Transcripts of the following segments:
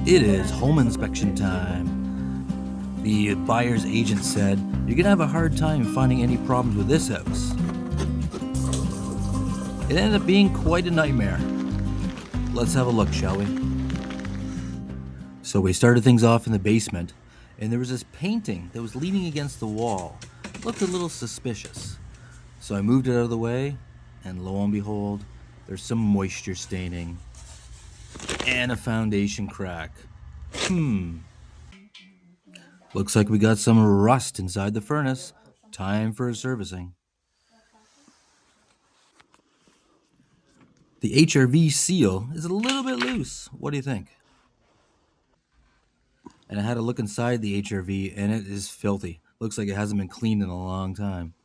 It is home inspection time. The buyer's agent said, "You're going to have a hard time finding any problems with this house." It ended up being quite a nightmare. Let's have a look, shall we? So we started things off in the basement, and there was this painting that was leaning against the wall. It looked a little suspicious. So I moved it out of the way, and lo and behold, there's some moisture staining and a foundation crack. Looks like we got some rust inside the furnace. Time for a servicing. The HRV seal is a little bit loose. What do you think? And I had a look inside the HRV, and it is filthy. Looks like it hasn't been cleaned in a long time.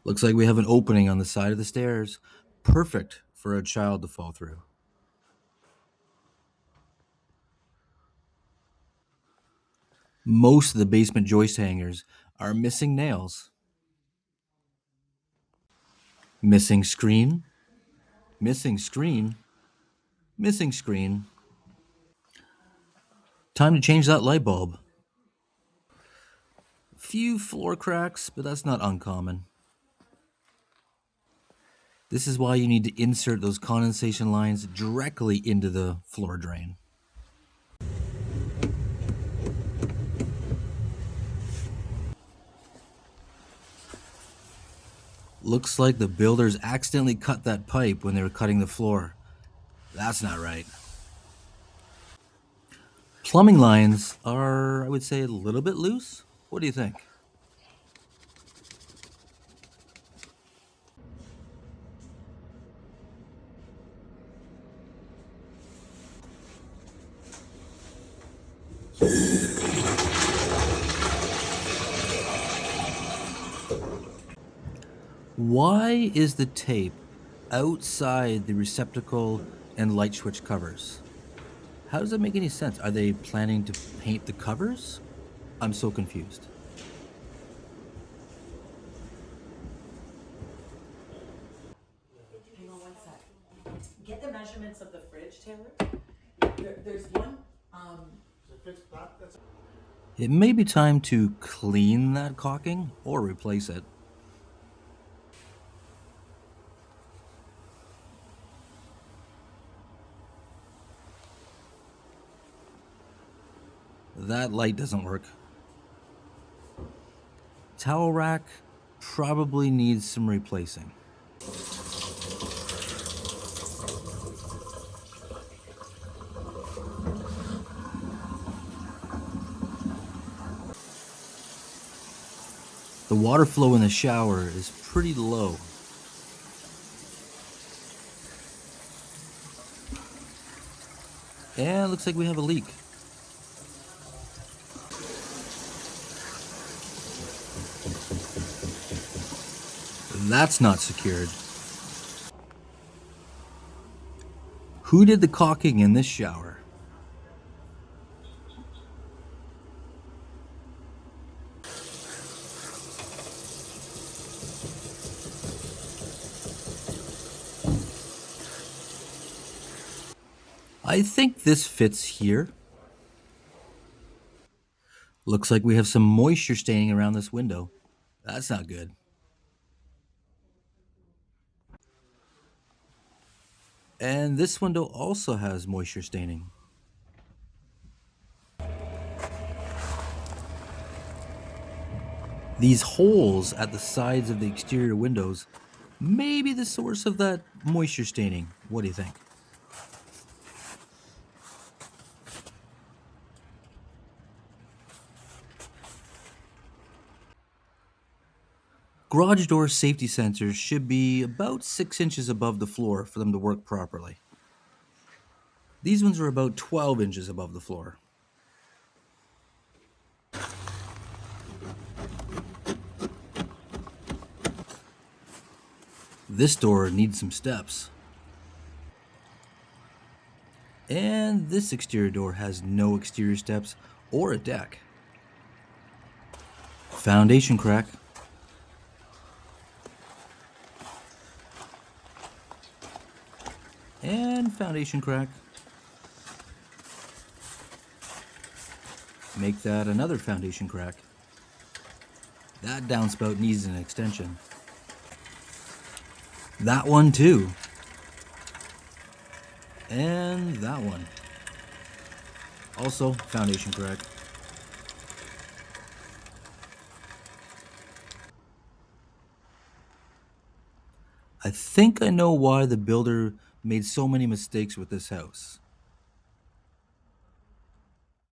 Looks like we have an opening on the side of the stairs. Perfect for a child to fall through. Most of the basement joist hangers are missing nails. Missing screen. Missing screen. Missing screen. Time to change that light bulb. Few floor cracks, but that's not uncommon. This is why you need to insert those condensation lines directly into the floor drain. Looks like the builders accidentally cut that pipe when they were cutting the floor. That's not right. Plumbing lines are, I would say, a little bit loose. What do you think? Why is the tape outside the receptacle and light switch covers? How does that make any sense? Are they planning to paint the covers? I'm so confused. Hang on one sec. Get the measurements of the fridge, Taylor. There's one, It may be time to clean that caulking or replace it. That light doesn't work. Towel rack probably needs some replacing. The water flow in the shower is pretty low. And it looks like we have a leak. That's not secured. Who did the caulking in this shower? I think this fits here. Looks like we have some moisture staining around this window. That's not good. And this window also has moisture staining. These holes at the sides of the exterior windows may be the source of that moisture staining. What do you think? Garage door safety sensors should be about 6 inches above the floor for them to work properly. These ones are about 12 inches above the floor. This door needs some steps. And this exterior door has no exterior steps or a deck. Foundation crack. And foundation crack. Make that another foundation crack. That downspout needs an extension. That one too. And that one. Also foundation crack. I think I know why the builder made so many mistakes with this house.